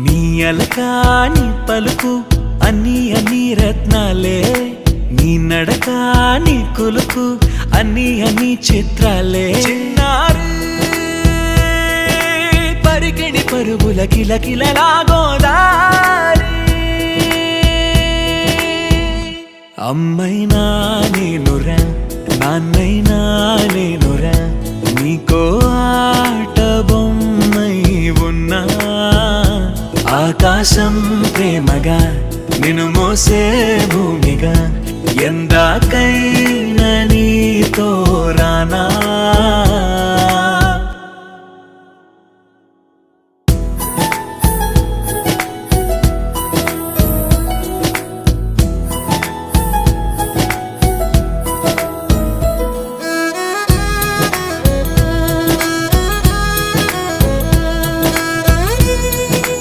నీ అలకాని పలుకు అన్ని అన్ని రత్నాలే, నీ నడక నీ కులుకు అన్ని అన్ని చిత్రాలే. చిన్నారు పరికిణి పరుగుల కిలకిలలా గోదారి, అమ్మైనా నేనురా నాన్నైనా నేనురా, నీకో ఆట బొమ్మై ఉన్నా. ఆకాశం ప్రేమగా నిన్ను మోసే భూమిగా, ఎందాకైనా నీతో రానా.